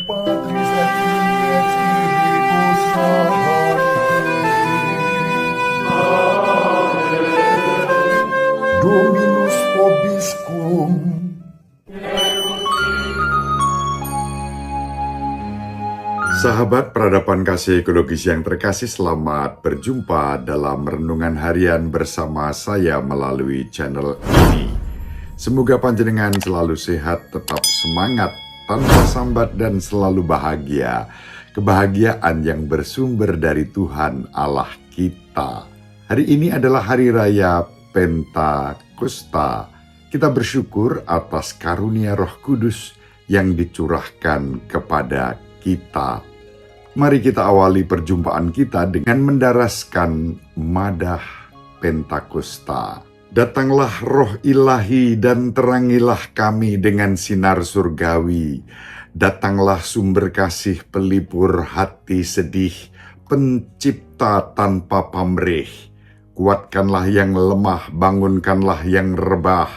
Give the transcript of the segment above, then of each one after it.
Patris et Filii et Spiritus Sancti. Dominus vobiscum. Sahabat peradaban kasih ekologis yang terkasih, selamat berjumpa dalam renungan harian bersama saya melalui channel ini. Semoga panjenengan selalu sehat, tetap semangat, tanpa sambat dan selalu bahagia. Kebahagiaan yang bersumber dari Tuhan Allah kita. Hari ini adalah hari raya Pentakosta. Kita bersyukur atas karunia Roh Kudus yang dicurahkan kepada kita. Mari kita awali perjumpaan kita dengan mendaraskan madah Pentakosta. Datanglah roh ilahi dan terangilah kami dengan sinar surgawi. Datanglah sumber kasih pelipur hati sedih, pencipta tanpa pamrih. Kuatkanlah yang lemah, bangunkanlah yang rebah.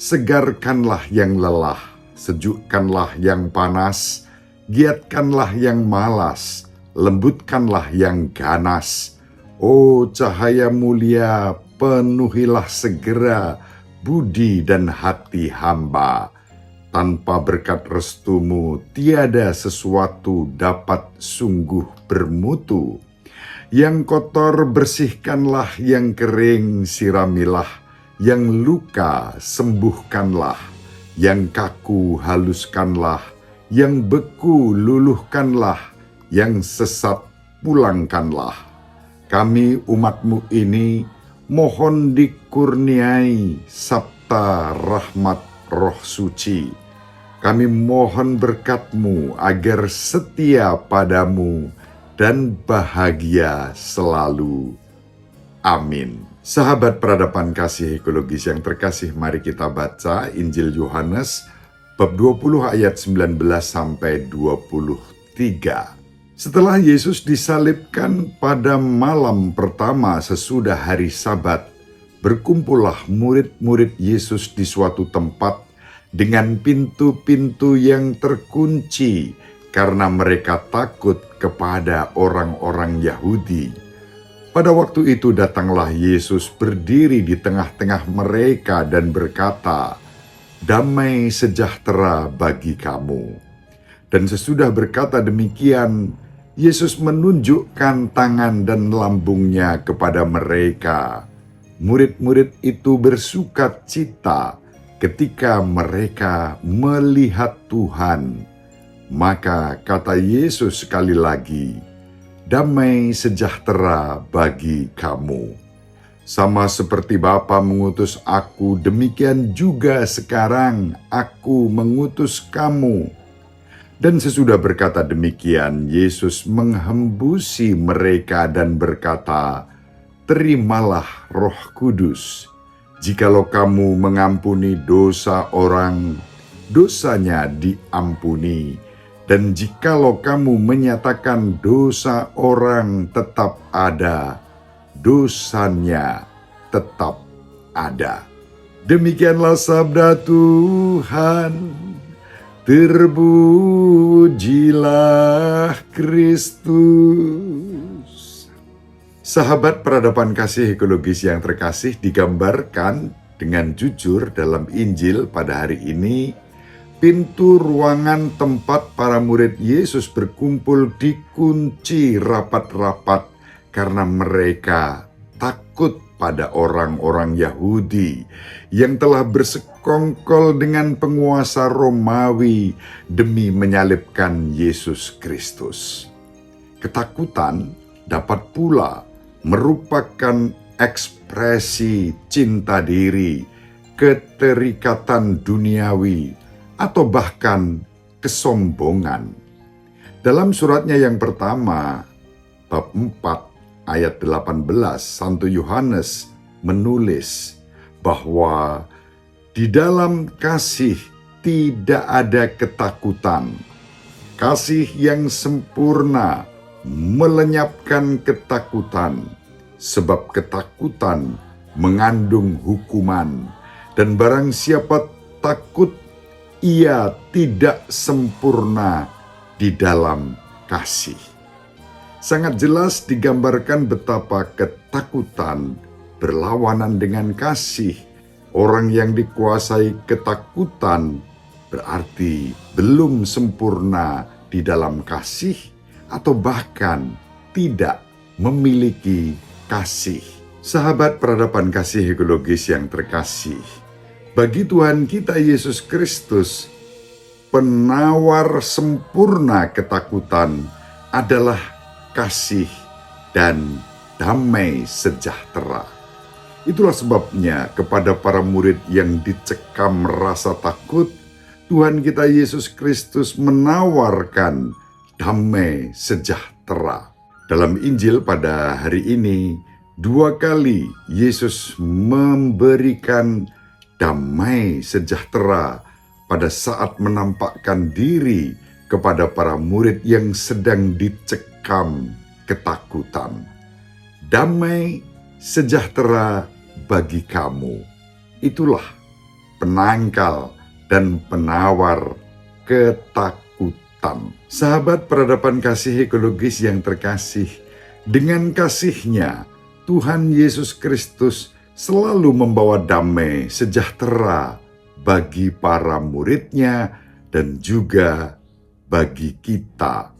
Segarkanlah yang lelah, sejukkanlah yang panas. Giatkanlah yang malas, lembutkanlah yang ganas. Oh cahaya mulia, penuhilah segera budi dan hati hamba. Tanpa berkat restumu, tiada sesuatu dapat sungguh bermutu. Yang kotor bersihkanlah, yang kering siramilah, yang luka sembuhkanlah, yang kaku haluskanlah, yang beku luluhkanlah, yang sesat pulangkanlah. Kami umat-Mu ini mohon dikurniai sabta rahmat Roh Suci. Kami mohon berkat-Mu agar setia padamu dan bahagia selalu. Amin. Sahabat peradaban kasih ekologis yang terkasih, mari kita baca Injil Yohanes bab 20 ayat 19 sampai 23. Setelah Yesus disalibkan pada malam pertama sesudah hari Sabat, berkumpullah murid-murid Yesus di suatu tempat dengan pintu-pintu yang terkunci karena mereka takut kepada orang-orang Yahudi. Pada waktu itu datanglah Yesus berdiri di tengah-tengah mereka dan berkata, "Damai sejahtera bagi kamu." Dan sesudah berkata demikian, Yesus menunjukkan tangan dan lambungnya kepada mereka. Murid-murid itu bersuka cita ketika mereka melihat Tuhan. Maka kata Yesus sekali lagi, "Damai sejahtera bagi kamu. Sama seperti Bapa mengutus aku, demikian juga sekarang aku mengutus kamu." Dan sesudah berkata demikian, Yesus menghembusi mereka dan berkata, "Terimalah Roh Kudus. Jikalau kamu mengampuni dosa orang, dosanya diampuni. Dan jikalau kamu menyatakan dosa orang tetap ada, dosanya tetap ada." Demikianlah sabda Tuhan. Terpujilah Kristus. Sahabat peradaban kasih ekologis yang terkasih, digambarkan dengan jujur dalam Injil pada hari ini, pintu ruangan tempat para murid Yesus berkumpul dikunci rapat-rapat karena mereka takut pada orang-orang Yahudi yang telah bersekongkol dengan penguasa Romawi demi menyalibkan Yesus Kristus. Ketakutan dapat pula merupakan ekspresi cinta diri, keterikatan duniawi, atau bahkan kesombongan. Dalam suratnya yang pertama, bab 4, ayat 18, Santo Yohanes menulis bahwa di dalam kasih tidak ada ketakutan. Kasih yang sempurna melenyapkan ketakutan, sebab ketakutan mengandung hukuman, dan barang siapa takut, ia tidak sempurna di dalam kasih. Sangat jelas digambarkan betapa ketakutan berlawanan dengan kasih. Orang yang dikuasai ketakutan berarti belum sempurna di dalam kasih atau bahkan tidak memiliki kasih. Sahabat peradaban kasih ekologis yang terkasih, bagi Tuhan kita Yesus Kristus, penawar sempurna ketakutan adalah kasih dan damai sejahtera. Itulah sebabnya kepada para murid yang dicekam rasa takut, Tuhan kita Yesus Kristus menawarkan damai sejahtera. Dalam Injil pada hari ini, 2 kali Yesus memberikan damai sejahtera pada saat menampakkan diri kepada para murid yang sedang dicekam ketakutan. Damai sejahtera bagi kamu. Itulah penangkal dan penawar ketakutan. Sahabat peradaban kasih ekologis yang terkasih, dengan kasih-Nya, Tuhan Yesus Kristus selalu membawa damai sejahtera bagi para murid-Nya dan juga bagi kita.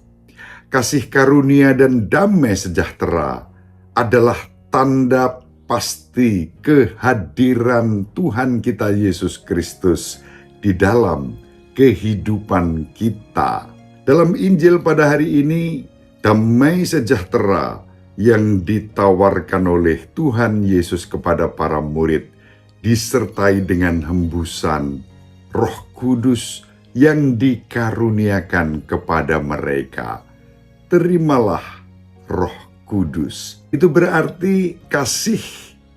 Kasih karunia dan damai sejahtera adalah tanda pasti kehadiran Tuhan kita Yesus Kristus di dalam kehidupan kita. Dalam Injil pada hari ini, damai sejahtera yang ditawarkan oleh Tuhan Yesus kepada para murid disertai dengan hembusan Roh Kudus yang dikaruniakan kepada mereka. Terimalah Roh Kudus. Itu berarti kasih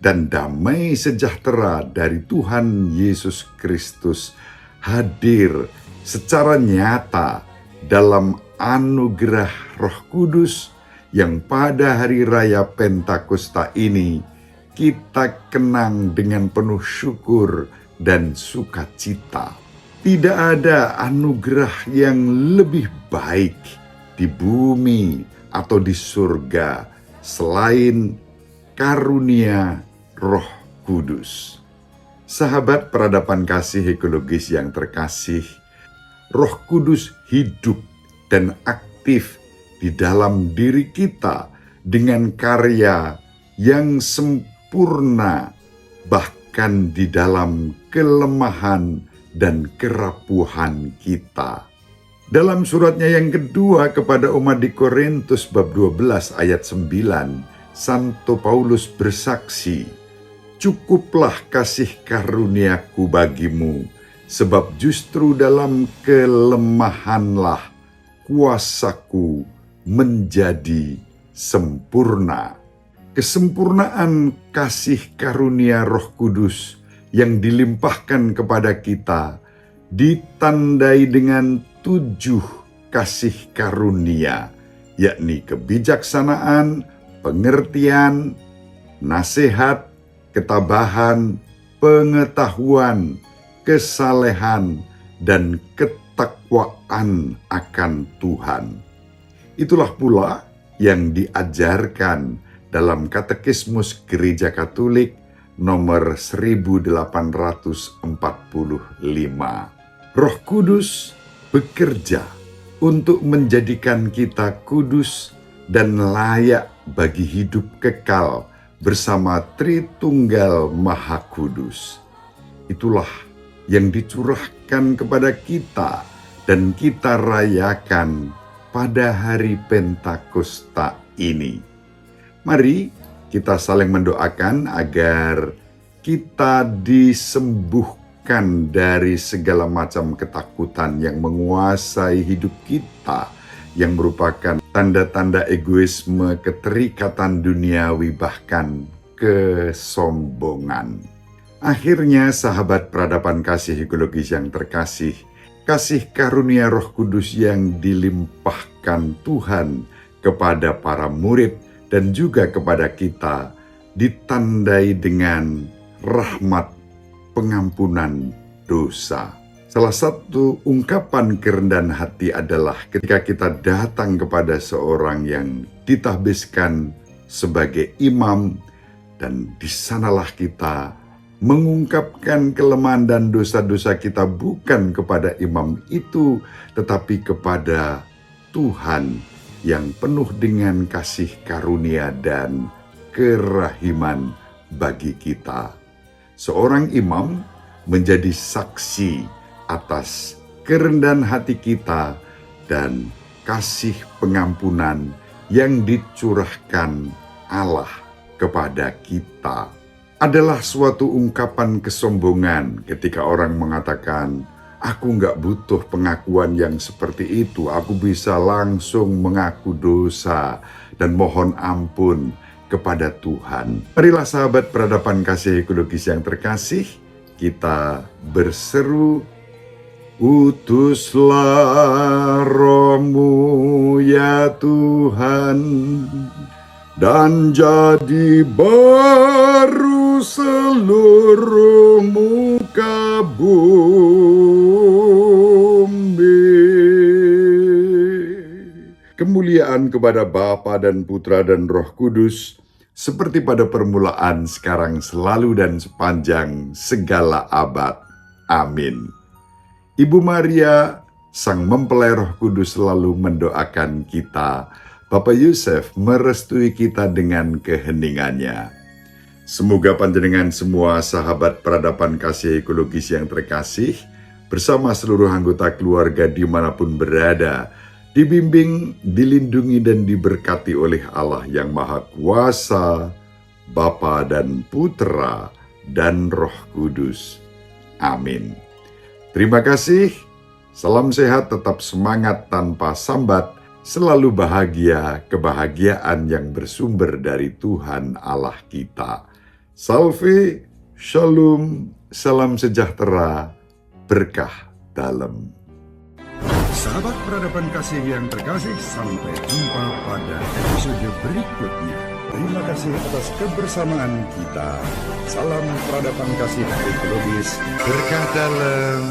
dan damai sejahtera dari Tuhan Yesus Kristus hadir secara nyata dalam anugerah Roh Kudus yang pada hari raya Pentakosta ini kita kenang dengan penuh syukur dan sukacita. Tidak ada anugerah yang lebih baik di bumi atau di surga selain karunia Roh Kudus. Sahabat peradaban kasih ekologis yang terkasih, Roh Kudus hidup dan aktif di dalam diri kita dengan karya yang sempurna, bahkan di dalam kelemahan dan kerapuhan kita. Dalam suratnya yang kedua kepada umat di Korintus bab 12 ayat 9, Santo Paulus bersaksi, "Cukuplah kasih karuniaku bagimu, sebab justru dalam kelemahanlah kuasaku menjadi sempurna." Kesempurnaan kasih karunia Roh Kudus yang dilimpahkan kepada kita ditandai dengan 7 kasih karunia, yakni kebijaksanaan, pengertian, nasihat, ketabahan, pengetahuan, kesalehan, dan ketakwaan akan Tuhan. Itulah pula yang diajarkan dalam Katekismus Gereja Katolik nomor 1845. Roh Kudus bekerja untuk menjadikan kita kudus dan layak bagi hidup kekal bersama Tritunggal Maha Kudus. Itulah yang dicurahkan kepada kita dan kita rayakan pada hari Pentakosta ini. Mari kita saling mendoakan agar kita disembuhkan dari segala macam ketakutan yang menguasai hidup kita, yang merupakan tanda-tanda egoisme, keterikatan duniawi, bahkan kesombongan. Akhirnya, sahabat peradaban kasih ekologis yang terkasih, kasih karunia Roh Kudus yang dilimpahkan Tuhan kepada para murid dan juga kepada kita ditandai dengan rahmat pengampunan dosa. Salah satu ungkapan kerendahan hati adalah ketika kita datang kepada seorang yang ditahbiskan sebagai imam, dan di sanalah kita mengungkapkan kelemahan dan dosa-dosa kita bukan kepada imam itu, tetapi kepada Tuhan yang penuh dengan kasih karunia dan kerahiman bagi kita. Seorang imam menjadi saksi atas kerendahan hati kita dan kasih pengampunan yang dicurahkan Allah kepada kita. Adalah suatu ungkapan kesombongan ketika orang mengatakan, aku nggak butuh pengakuan yang seperti itu, aku bisa langsung mengaku dosa dan mohon ampun kepada Tuhan. Marilah sahabat peradaban kasih ekologis yang terkasih, kita berseru, utuslah Roh-Mu ya Tuhan, dan jadi baru seluruh muka bumi. Kemuliaan kepada Bapa dan Putra dan Roh Kudus, seperti pada permulaan, sekarang, selalu, dan sepanjang segala abad. Amin. Ibu Maria, Sang Mempelai Roh Kudus, selalu mendoakan kita. Bapak Yusuf merestui kita dengan keheningannya. Semoga panjenengan semua sahabat peradaban kasih ekologis yang terkasih, bersama seluruh anggota keluarga dimanapun berada, dibimbing, dilindungi, dan diberkati oleh Allah yang Maha Kuasa, Bapa dan Putra dan Roh Kudus. Amin. Terima kasih, salam sehat, tetap semangat tanpa sambat, selalu bahagia, kebahagiaan yang bersumber dari Tuhan Allah kita. Salve, shalom, salam sejahtera, berkah dalam. Sahabat peradaban kasih yang terkasih, sampai jumpa pada episode berikutnya. Terima kasih atas kebersamaan kita. Salam peradaban kasih ekologis, Berkah dalam.